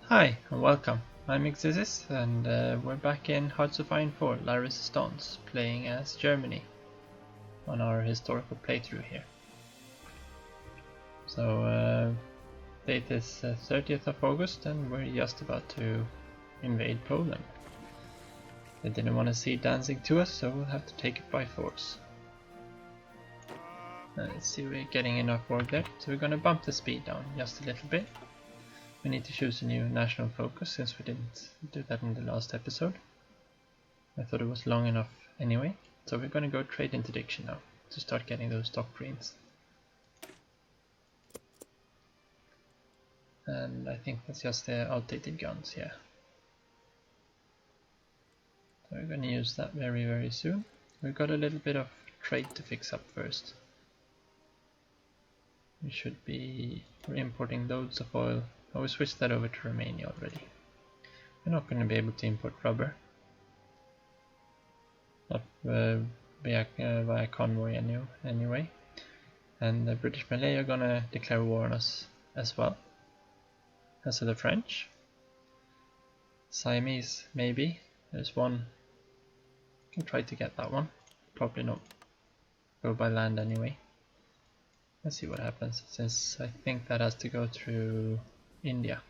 Hi and welcome, I'm E06 and we're back in Hearts of Iron 4 La Resistance, playing as Germany on our historical playthrough here. So date is 30th of August and we're just about to invade Poland. They didn't want to see Danzig to us, so we'll have to take it by force. Let's see, we're getting enough work there, so we're gonna bump the speed down just a little bit. We need to choose a new national focus since we didn't do that in the last episode. I thought it was long enough anyway, so we're gonna go trade interdiction now to start getting those doctrines. And I think that's just the outdated guns, yeah. So we're gonna use that very soon. We've got a little bit of trade to fix up first. We should be importing loads of oil. Oh, we switched that over to Romania already. We're not going to be able to import rubber. Not via convoy anyway. And the British Malay are going to declare war on us as well. As are the French. Siamese, maybe. There's one. Can try to get that one. Probably not go by land anyway. Let's see what happens, since I think that has to go through India.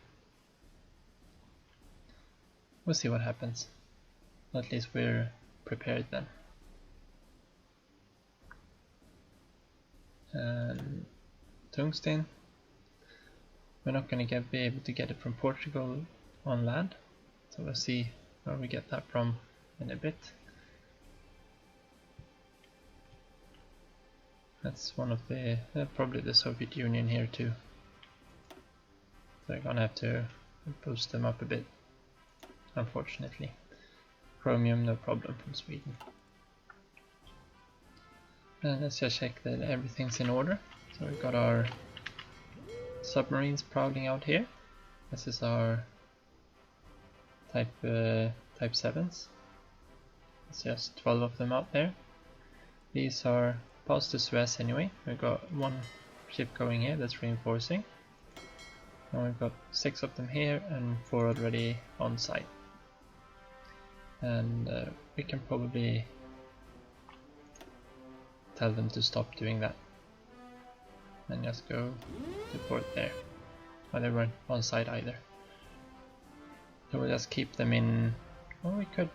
We'll see what happens. At least we're prepared then. And tungsten. We're not going to be able to get it from Portugal on land. So we'll see where we get that from in a bit. That's one of the, probably the Soviet Union here too. So we're gonna have to boost them up a bit, unfortunately. Chromium, no problem from Sweden. And let's just check that everything's in order. So we've got our submarines prowling out here. This is our type 7s. It's just 12 of them out there. These are past the Suez anyway. We've got one ship going here that's reinforcing. And we've got 6 of them here and 4 already on site. And we can probably tell them to stop doing that. And just go to port there. Well, they weren't on site either. So we'll just keep them in. Well, we could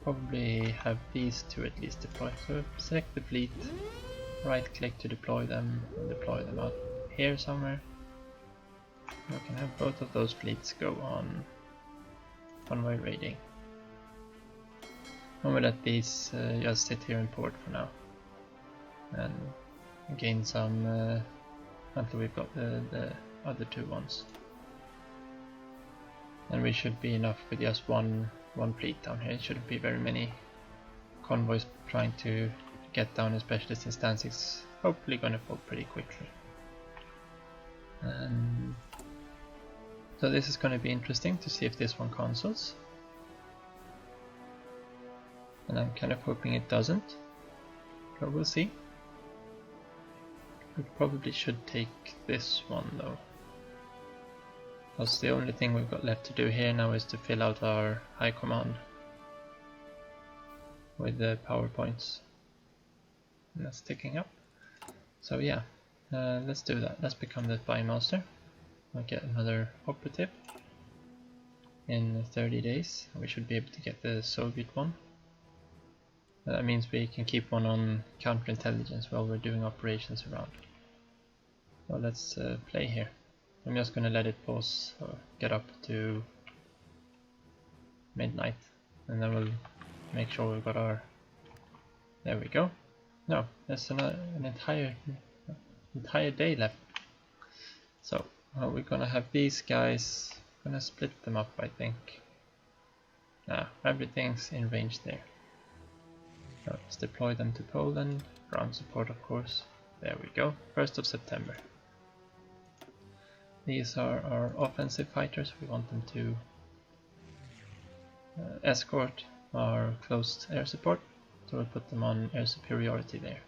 probably have these two at least deploy. So select the fleet, right click to deploy them, and deploy them out here somewhere. We can have both of those fleets go on convoy raiding. And we'll let these just sit here in port for now. And gain some until we've got the other 2 ones. And we should be enough with just one fleet down here. It shouldn't be very many convoys trying to get down, especially since Danzig's hopefully gonna fall pretty quickly. And so this is gonna be interesting to see if this one cancels. And I'm kind of hoping it doesn't, but we'll see. We probably should take this one though. Because the only thing we've got left to do here now is to fill out our high command with the PowerPoints. And that's ticking up. So yeah, let's do that. Let's become the spy master. We'll get another operative in 30 days. We should be able to get the Soviet one. That means we can keep one on counterintelligence while we're doing operations around. So let's play here. I'm just gonna let it pause or get up to midnight, and then we'll make sure we've got our. There we go. No, there's an entire day left. So we're gonna have these guys. Gonna split them up, I think. Everything's in range there. So let's deploy them to Poland. Ground support, of course. There we go. 1st of September. These are our offensive fighters. We want them to escort our closed air support, so we'll put them on air superiority there.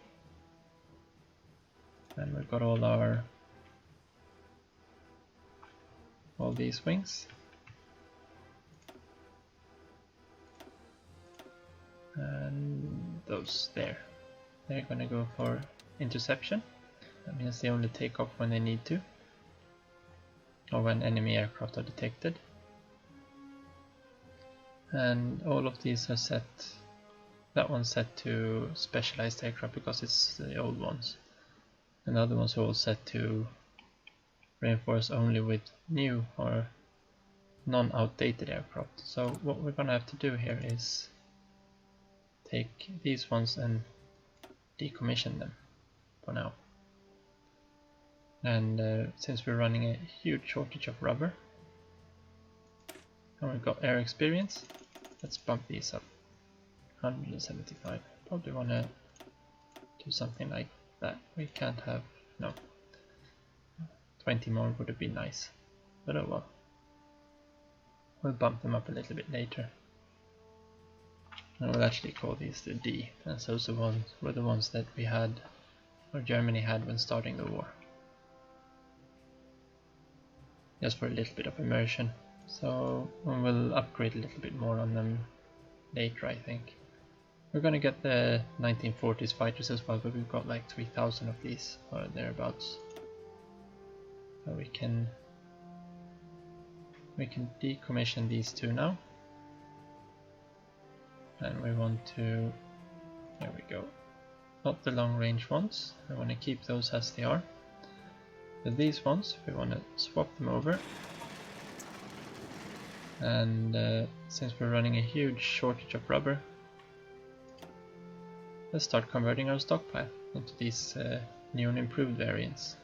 And we've got all our all these wings. And those there. They're gonna go for interception. That means they only take off when they need to, or when enemy aircraft are detected. And all of these are set. That one's set to specialized aircraft because it's the old ones. And the other ones are all set to reinforce only with new or non-outdated aircraft. So what we're gonna have to do here is take these ones and decommission them for now. And since we're running a huge shortage of rubber and we've got air experience, let's bump these up. 175. Probably want to do something like that. We can't have, no, 20 more would have been nice, but oh well. We'll bump them up a little bit later. And we'll actually call these the D, as those were the ones that we had, or Germany had when starting the war. Just for a little bit of immersion. So we'll upgrade a little bit more on them later, I think. We're gonna get the 1940s fighters as well, but we've got like 3,000 of these, or thereabouts. So we can decommission these two now. And we want to, there we go, not the long range ones, I want to keep those as they are. But these ones, we want to swap them over. And since we're running a huge shortage of rubber, let's start converting our stockpile into these new and improved variants.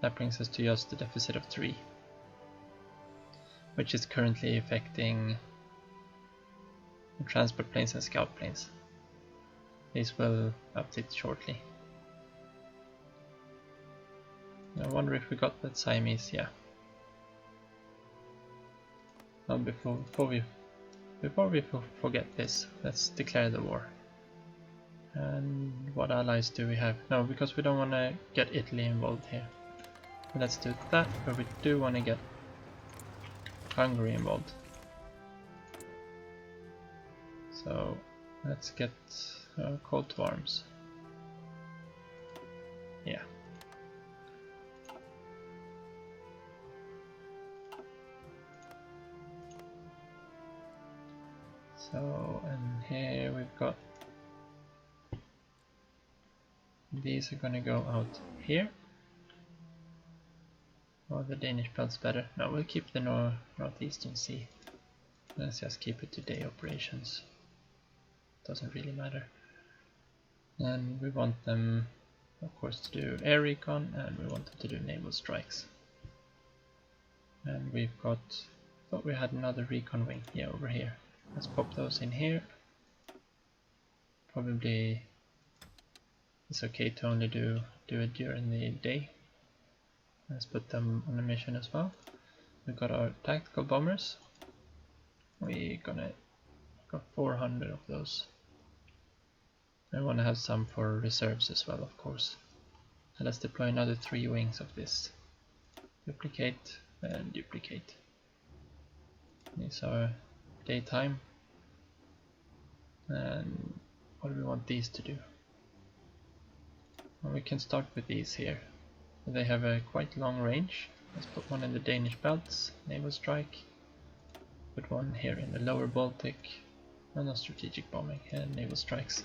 That brings us to just a deficit of 3, which is currently affecting transport planes and scout planes. These will update shortly. I wonder if we got that Siamese, yeah. Well, before we forget this, let's declare the war. And what allies do we have? No, because we don't want to get Italy involved here. But let's do that, but we do want to get Hungary involved. So let's get call to arms. Yeah. So, and here we've got, these are gonna go out here. Or the Danish belt's better. No, we'll keep the northeastern sea. Let's just keep it to day operations. Doesn't really matter. And we want them, of course, to do air recon, and we want them to do naval strikes. And we've got, thought we had another recon wing, yeah, over here. Let's pop those in here. Probably it's okay to only do it during the day. Let's put them on a mission as well. We've got our tactical bombers. We're gonna got 400 of those. I want to have some for reserves as well, of course. And let's deploy another 3 wings of this. Duplicate and duplicate. These are daytime. And what do we want these to do? Well, we can start with these here. They have a quite long range. Let's put one in the Danish belts, naval strike. Put one here in the lower Baltic, and no strategic bombing and naval strikes.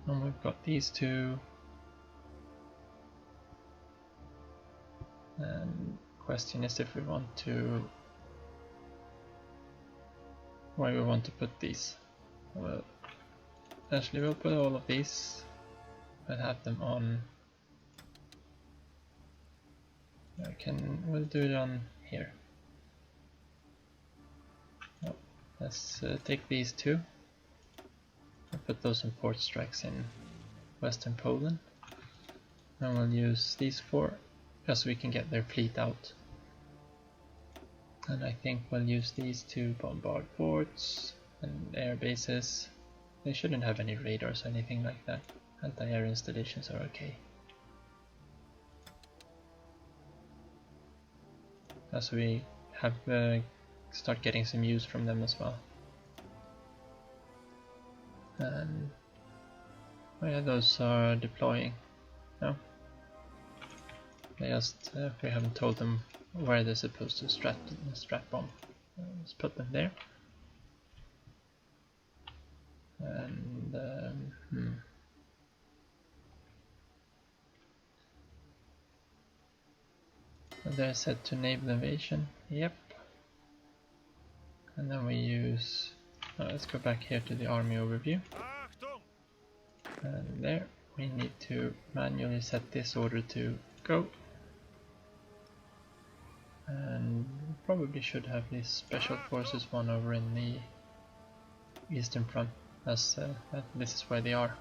And we've got these two. And question is if we want to, where we want to put these. Well, actually we'll put all of these, but have them on. We'll do it on here. Oh, let's take these two and put those in port strikes in western Poland, and we'll use these 4 just so we can get their fleet out. And I think we'll use these to bombard ports and air bases. They shouldn't have any radars or anything like that. Anti-air installations are okay. as we have start getting some use from them as well. And oh yeah, those are deploying. No, they just we haven't told them where they're supposed to strat bomb. Let's put them there. And they're set to naval invasion. Yep. And then we use. Let's go back here to the army overview. And there we need to manually set this order to go. And we probably should have these special forces one over in the eastern front, as this is where they are.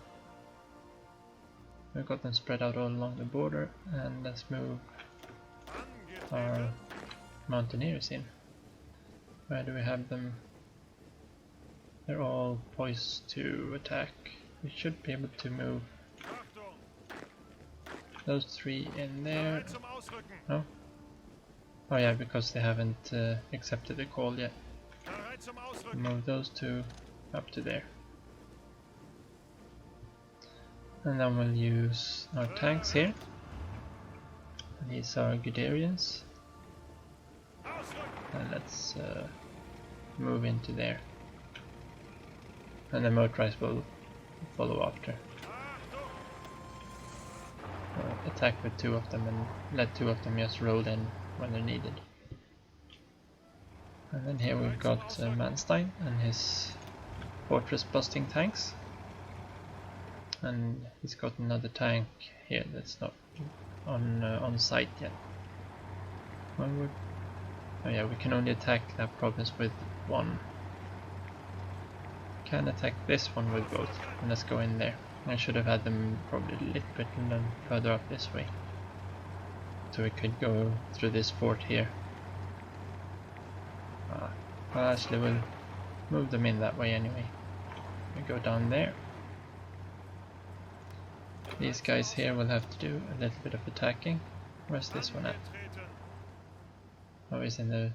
We've got them spread out all along the border, and let's move our mountaineers in. Where do we have them? They're all poised to attack. We should be able to move those three in there. No? Oh yeah, because they haven't accepted the call yet. Move those two up to there. And then we'll use our tanks here. These are Guderians. And let's move into there. And the motorized will follow after. Attack with two of them and let two of them just roll in when they're needed. And then here we've got Manstein and his fortress busting tanks. And he's got another tank here that's not on site yet. Oh yeah, we can only attack that province with one. Can attack this one with both. And let's go in there. I should have had them probably a little bit further up this way, so we could go through this fort here. Well, actually we'll move them in that way anyway. We go down there. These guys here will have to do a little bit of attacking. Where's this one at? Oh, he's in the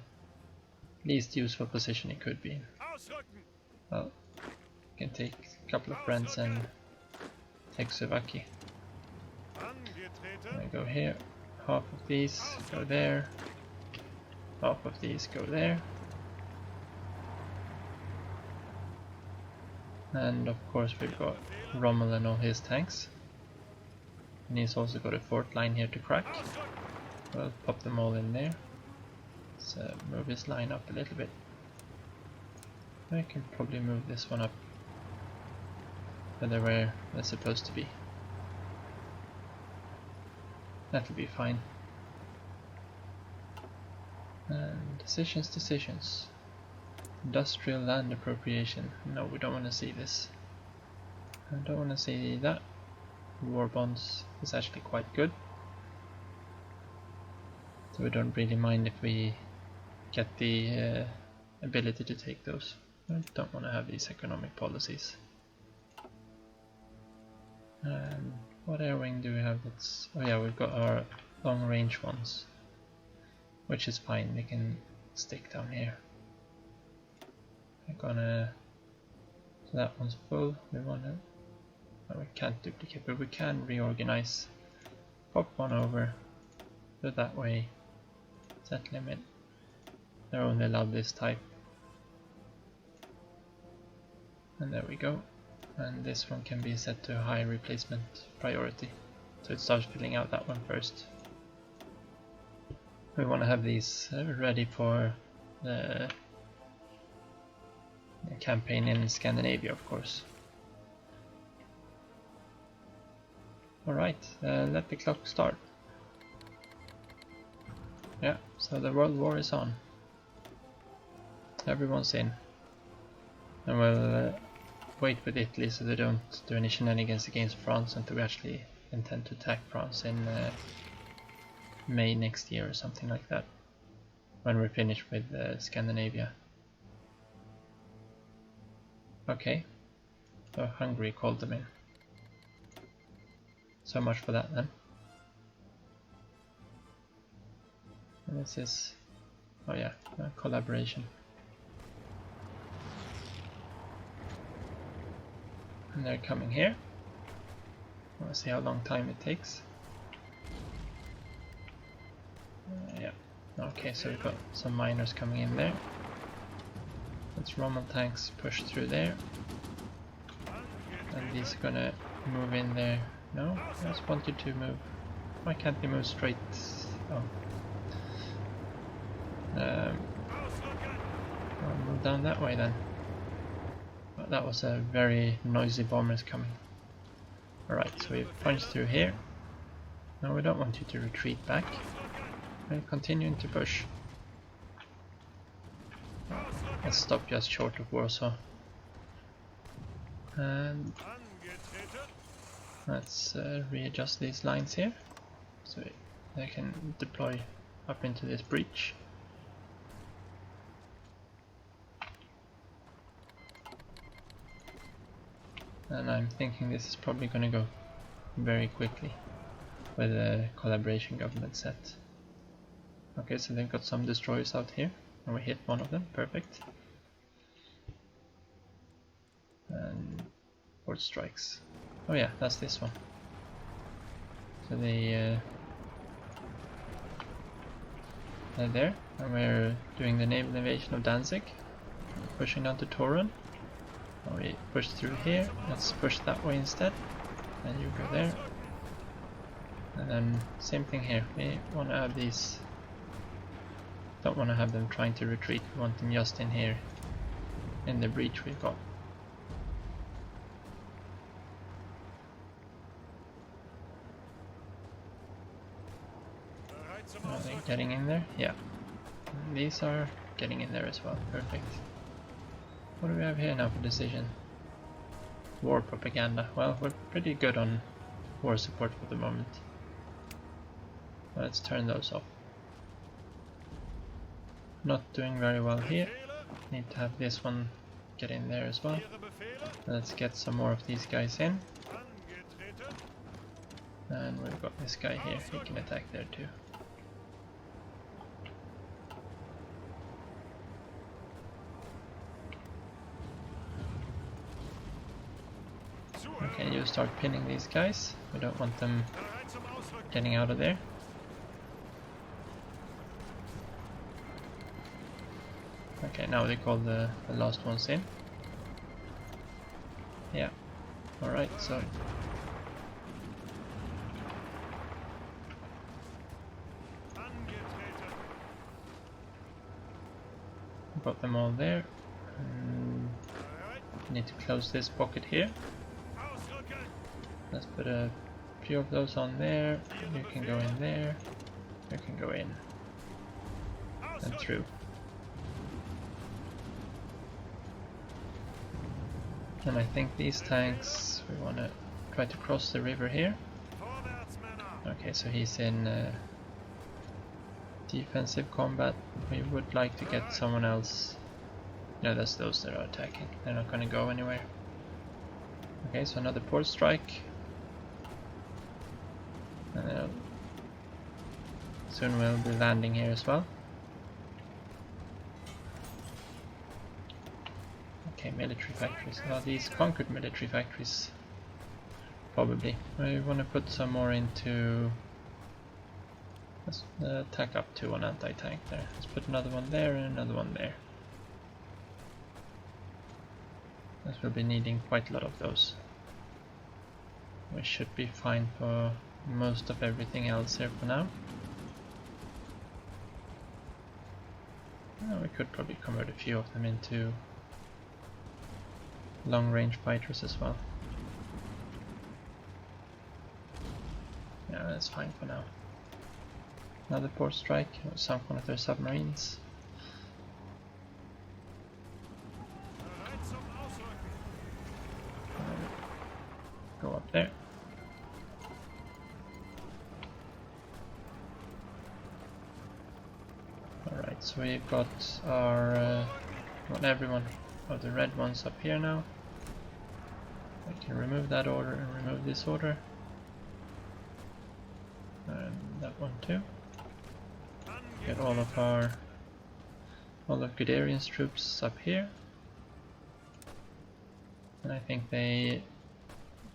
least useful position he could be in. Well, we can take a couple of friends and take Savaki. I go here. Half of these go there. Half of these go there. And of course we've got Rommel and all his tanks. And he's also got a fort line here to crack. We'll pop them all in there. Let's move his line up a little bit. I can probably move this one up further where they're supposed to be. That'll be fine. And decisions. Industrial land appropriation. No, we don't want to see this. I don't want to see that. War bonds is actually quite good. So we don't really mind if we get the ability to take those. I don't want to have these economic policies. And what air wing do we have that's... oh yeah, we've got our long range ones, which is fine, they can stick down here. We're gonna... so that one's full, we wanna... no, we can't duplicate, but we can reorganize. Pop one over, go that way, set limit. They're only allowed this type. And there we go. And this one can be set to high replacement priority, so it starts filling out that one first. We want to have these ready for the campaign in Scandinavia, of course. Alright, let the clock start. Yeah, so the World War is on. Everyone's in. And we'll wait with Italy so they don't do any shenanigans against France until we actually intend to attack France in May next year or something like that, when we're finished with Scandinavia. Okay, so Hungary called them in. So much for that then. And this is Oh yeah, collaboration. And they're coming here. Let's see how long time it takes. Yeah. Okay, so we've got some miners coming in there. Let's Roman tanks push through there. And these are gonna move in there. No, I just want you to move. Why can't they move straight? Oh. I'll move down that way then. But that was a very noisy bombers coming. Alright, so we punch through here. No, we don't want you to retreat back. We're continuing to push. Let's stop just short of Warsaw. And let's readjust these lines here so they can deploy up into this breach. And I'm thinking this is probably going to go very quickly with the collaboration government set. Okay, so they've got some destroyers out here, and we hit one of them, perfect. And port strikes. Oh yeah, that's this one. So they're there, and we're doing the naval invasion of Danzig, pushing down to Torun. Oh, we push through here, let's push that way instead, and you go there. And then same thing here, we want to have these, don't want to have them trying to retreat, we want them just in here, in the breach we've got. Are they getting in there? Yeah. These are getting in there as well, perfect. What do we have here now for decision? War propaganda. Well, we're pretty good on war support for the moment. Let's turn those off. Not doing very well here. Need to have this one get in there as well. Let's get some more of these guys in. And we've got this guy here, he can attack there too. Okay, you start pinning these guys. We don't want them getting out of there. Okay, now they call the last ones in. Yeah. Alright, so got them all there. Need to close this pocket here. Let's put a few of those on there. You can go in there. You can go in and through. And I think these tanks, we want to try to cross the river here. Okay, so he's in defensive combat. We would like to get someone else. No, that's those that are attacking. They're not going to go anywhere. Okay, so another port strike. And soon we'll be landing here as well. Okay, military factories. Well, these conquered military factories, probably. We want to put some more into. Let's tack up to one anti-tank there. Let's put another one there and another one there. As we'll be needing quite a lot of those. We should be fine for most of everything else here for now. We could probably convert a few of them into long-range fighters as well. Yeah, that's fine for now. Another port strike, sunk one of their submarines. Go up there. Alright, so we've got our got everyone of the red ones up here now. We can remove that order and remove this order. And that one too. Get all of our all of Guderian's troops up here. And I think they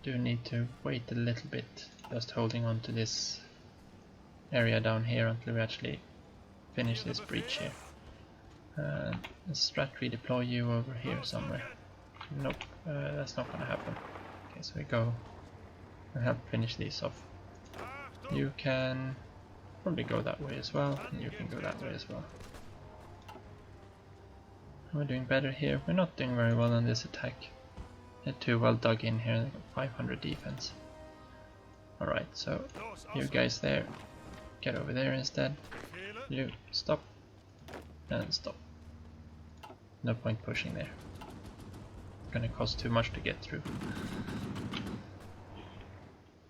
do need to wait a little bit, just holding on to this area down here until we actually finish this breach here. Let's strat redeploy you over here somewhere. Nope, that's not gonna happen. Okay, so we go and help finish these off. You can probably go that way as well, and you can go that way as well. We're doing better here. We're not doing very well on this attack. They're too well dug in here. They got 500 defense. Alright, so you guys there, get over there instead. You stop and stop. No point pushing there. It's gonna cost too much to get through.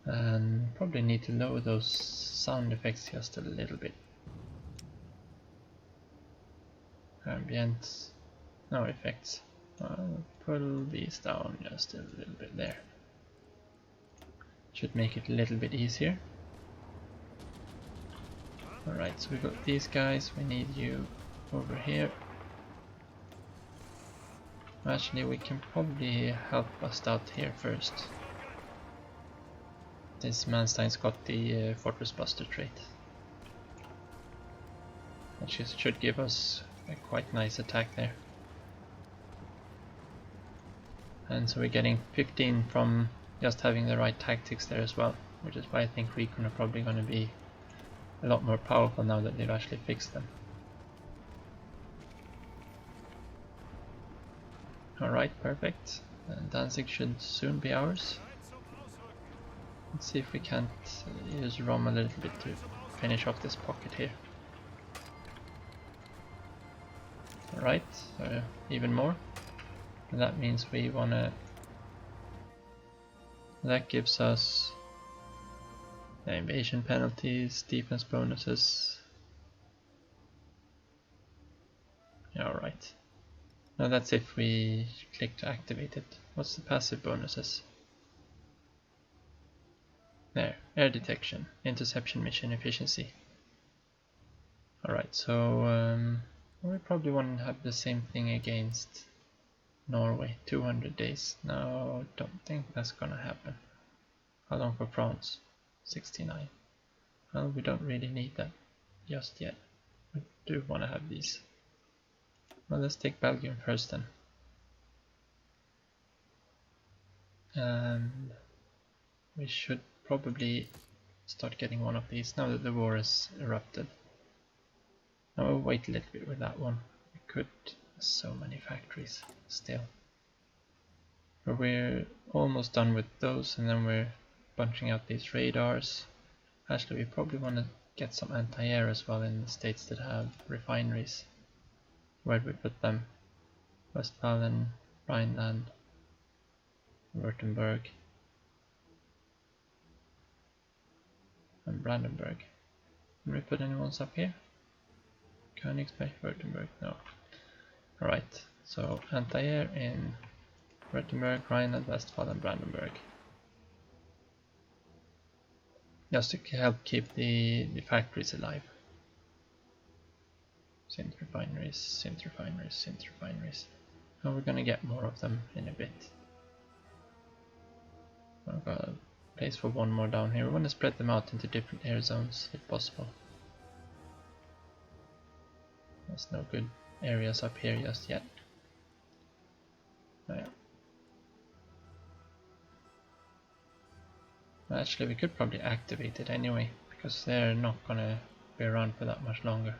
And probably need to lower those sound effects just a little bit. Ambient, no effects. I'll pull these down just a little bit there. Should make it a little bit easier. Alright, so we got these guys, we need you over here. Actually, we can probably help us out here first. This Manstein's got the Fortress Buster trait, which should give us a quite nice attack there. And so we're getting 15 from just having the right tactics there as well, which is why I think Recon are probably going to be a lot more powerful now that they've actually fixed them. Alright, perfect. And Danzig should soon be ours. Let's see if we can't use Rom a little bit to finish off this pocket here. Alright, so even more. And that means we wanna... That gives us invasion penalties, defense bonuses. Yeah, alright. Now that's if we click to activate it. What's the passive bonuses? There, air detection, interception mission efficiency. Alright, so we probably want to have the same thing against Norway, 200 days. No, don't think that's gonna happen. How long for France? 69. Well, we don't really need that just yet. We do want to have these. Well, let's take Belgium first then. And we should probably start getting one of these now that the war has erupted. Now we'll wait a little bit with that one. We could, so many factories still. But we're almost done with those, and then we're bunching out these radars. Actually, we probably want to get some anti-air as well in the states that have refineries. Where do we put them? Westphalen, Rhineland, Württemberg, and Brandenburg. Can we put any ones up here? Königsberg, Württemberg, no. Alright, so anti-air in Württemberg, Rhineland, Westphalen, Brandenburg. Just to help keep the factories alive. Synth refineries, synth refineries, synth refineries. And we're gonna get more of them in a bit. I've got a place for one more down here. We want to spread them out into different air zones if possible. There's no good areas up here just yet. Oh, yeah. Well, actually, we could probably activate it anyway, because they're not gonna be around for that much longer.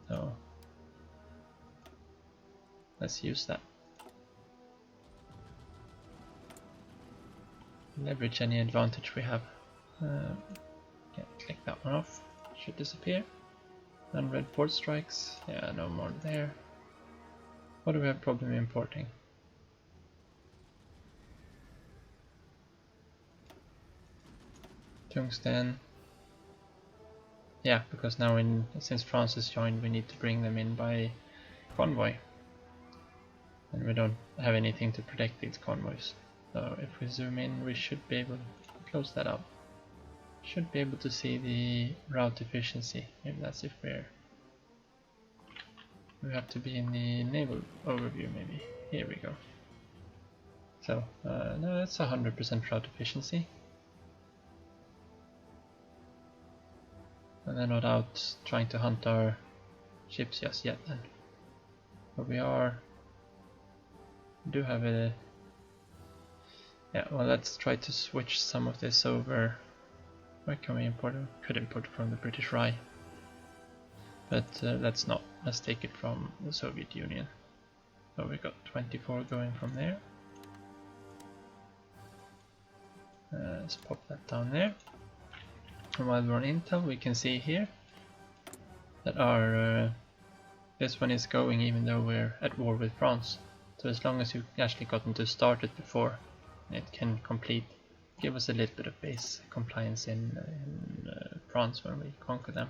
So let's use that. Leverage any advantage we have. Yeah, click that one off. Should disappear. And red port strikes. Yeah, no more there. What do we have problem importing? Tungsten. Yeah, because now since France has joined, we need to bring them in by convoy. And we don't have anything to protect these convoys. So if we zoom in, we should be able to close that up. Should be able to see the route efficiency. Maybe that's if we're We have to be in the naval overview maybe. Here we go. So, no, that's 100% route efficiency. And they're not out trying to hunt our ships just yet then. But we do have a... Yeah, well, let's try to switch some of this over. Where can we import it? Could import it from the British Rye. But let's not. Let's take it from the Soviet Union. So we got 24 going from there. Let's pop that down there. And while we're on Intel, we can see here that our this one is going even though we're at war with France. So as long as you've actually gotten to start it before, it can give us a little bit of base compliance in France when we conquer them.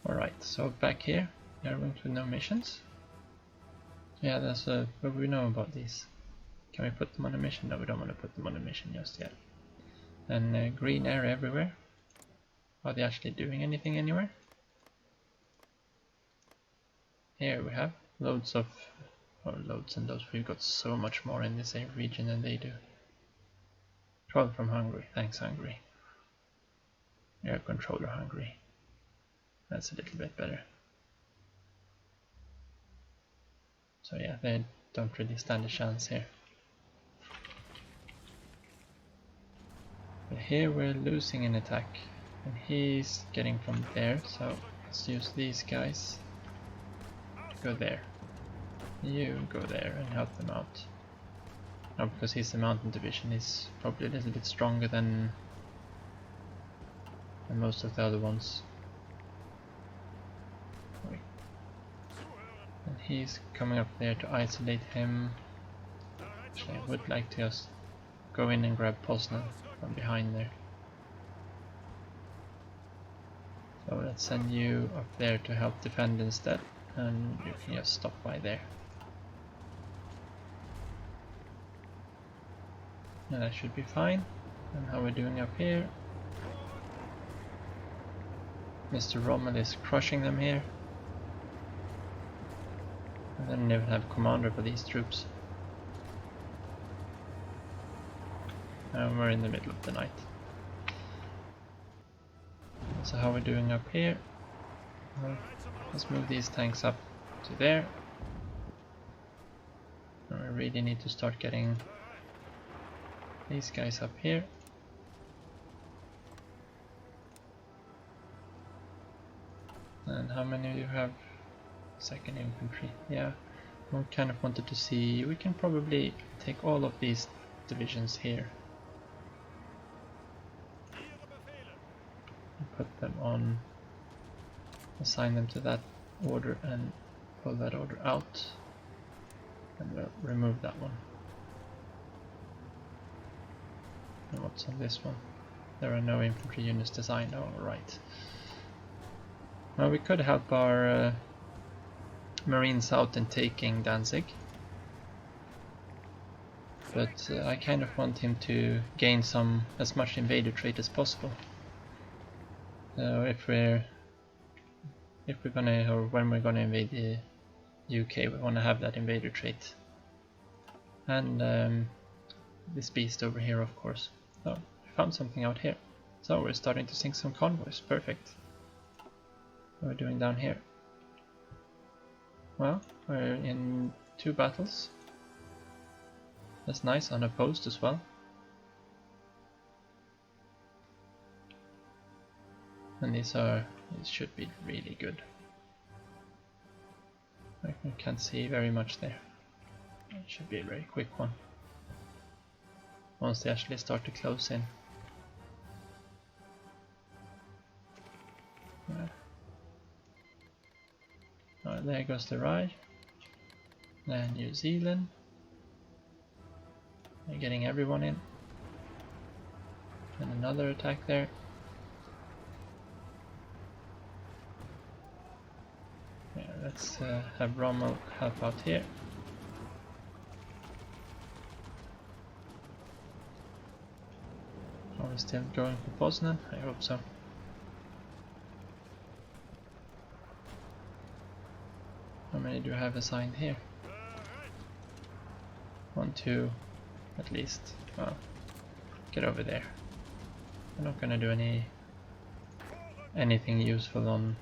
Alright, so back here, we are going to no missions. Yeah, that's what we know about these. Can we put them on a mission? No, we don't want to put them on a mission just yet. And green area everywhere. Are they actually doing anything anywhere? Here we have loads and loads. We've got so much more in this region than they do. 12 from Hungary. Thanks, Hungary. Air controller Hungary. That's a little bit better. So yeah, they don't really stand a chance here. But here we're losing an attack. And he's getting from there, so let's use these guys. Go there. You go there and help them out. Now, because he's a mountain division, he's probably a little bit stronger than most of the other ones. And he's coming up there to isolate him. Actually, I would like to just go in and grab Poznan from behind there. So let's send you up there to help defend instead, and you can just stop by there. And that should be fine. And how we're doing up here. Mr. Rommel is crushing them here. I don't even have a commander for these troops. And we're in the middle of the night. So how we're doing up here. Well, let's move these tanks up to there. And we really need to start getting these guys up here. And how many do you have? Second infantry. Yeah, I kind of wanted to see. We can probably take all of these divisions here. Put them on, assign them to that order and pull that order out, and we'll remove that one. And what's on this one? There are no infantry units designed. Alright. Well, we could help our Marines out in taking Danzig, but I kind of want him to gain as much invader trait as possible. So when we're gonna invade the UK, we want to have that invader trait, and this beast over here, of course. So I found something out here. So we're starting to sink some convoys. Perfect. What are we doing down here? Well, we're in 2 battles. That's nice, unopposed as well. And these should be really good. I can't see very much there. It should be a very quick one. Once they actually start to close in. Yeah. Alright, there goes the Rye. Then New Zealand. They're getting everyone in. And another attack there. Yeah, let's have Rommel help out here. Are we still going for Poznan? I hope so. How many do I have assigned here? 1, 2, at least. Well, get over there. I'm not gonna do anything useful on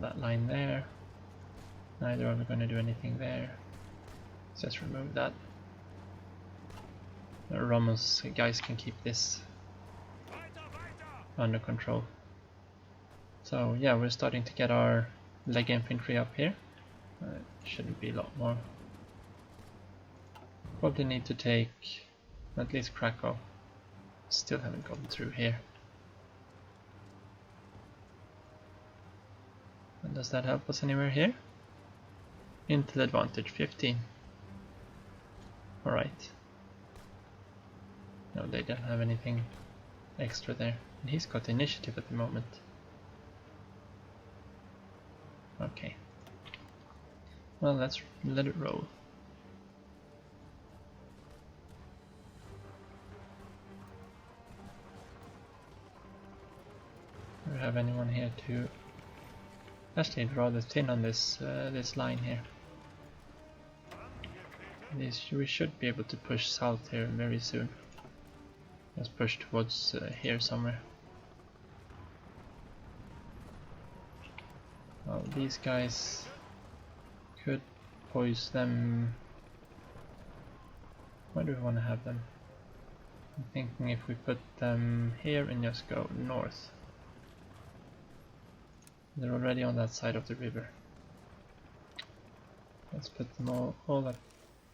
that line there. Neither are we gonna do anything there. Let's just remove that. The Romus guys can keep this under control. So yeah, we're starting to get our leg infantry up here. Shouldn't be a lot more. Probably need to take at least Krakow. Still haven't gotten through here. And does that help us anywhere here? Intel advantage 15. Alright. No, they don't have anything extra there. And he's got initiative at the moment. Okay. Well, let's let it roll. Do we have anyone here to... Actually, it's rather thin on this this line here. We should be able to push south here very soon. Let's push towards here somewhere. Well, these guys could poise them. Where do we want to have them? I'm thinking if we put them here and just go north. They're already on that side of the river. Let's put them all up.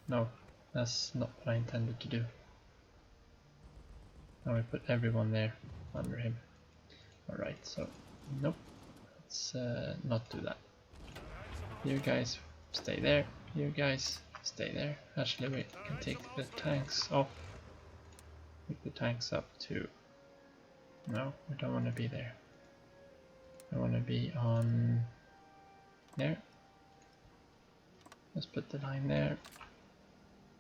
No, that's not what I intended to do. Now we put everyone there under him. Alright, so nope. Let's not do that. You guys stay there. You guys stay there. Actually, we can take the tanks off. Take the tanks up to... No, we don't want to be there. I want to be on there. Let's put the line there.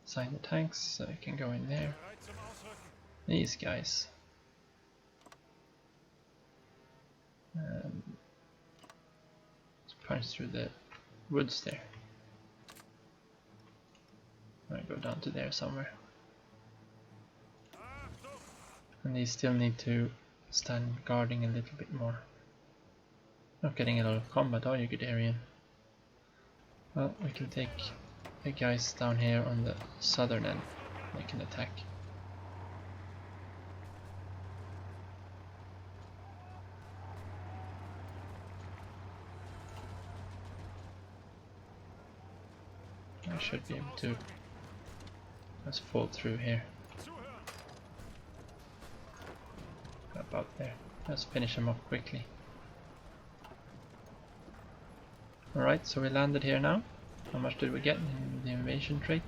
Assign the tanks so they can go in there. These guys. Let's punch through the woods there. I'm gonna go down to there somewhere. And these still need to stand guarding a little bit more. Not getting a lot of combat, are you, Guderian? Well, we can take the guys down here on the southern end. They can attack. I should be able to just fall through here. About there. Let's finish them off quickly. Alright, so we landed here now. How much did we get in the invasion trait?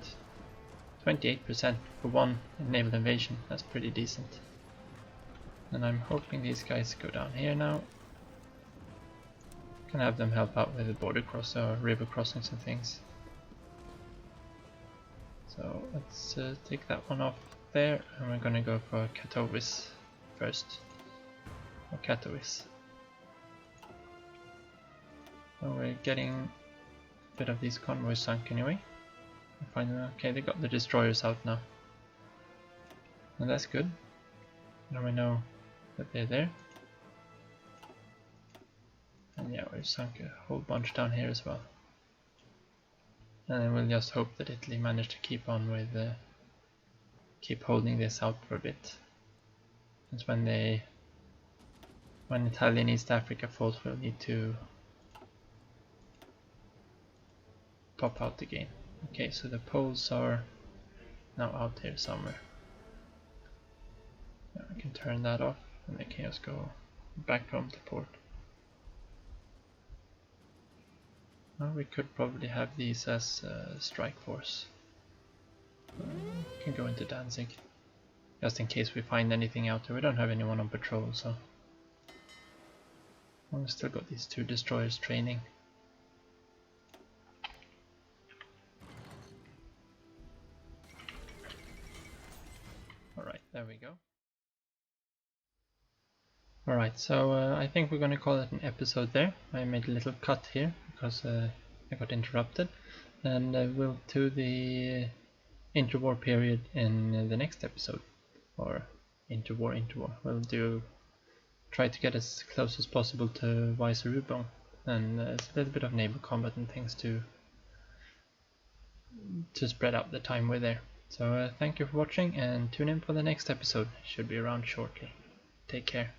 28% for one naval invasion. That's pretty decent. And I'm hoping these guys go down here now. Can have them help out with the border cross or river crossings and things. So let's take that one off there, and we're gonna go for Katowice first. Or Katowice. So we're getting a bit of these convoys sunk anyway. Okay, they got the destroyers out now. And that's good. Now we know that they're there. And yeah, we've sunk a whole bunch down here as well. And then we'll just hope that Italy managed to keep on with keep holding this out for a bit. Because when Italian East Africa falls, we'll need to top out the game. Okay, so the Poles are now out here somewhere. Now I can turn that off and they can just go back home to port. Now we could probably have these as strike force. Can go into Danzig. Just in case we find anything out there. We don't have anyone on patrol, so we've still got these two destroyers training. Alright, there we go. Alright, so I think we're going to call it an episode there. I made a little cut here because I got interrupted, and we'll do the interwar period in the next episode, or interwar. We'll try to get as close as possible to Weisserübung, and it's a little bit of naval combat and things to spread out the time we're there. So thank you for watching, and tune in for the next episode. It should be around shortly. Take care.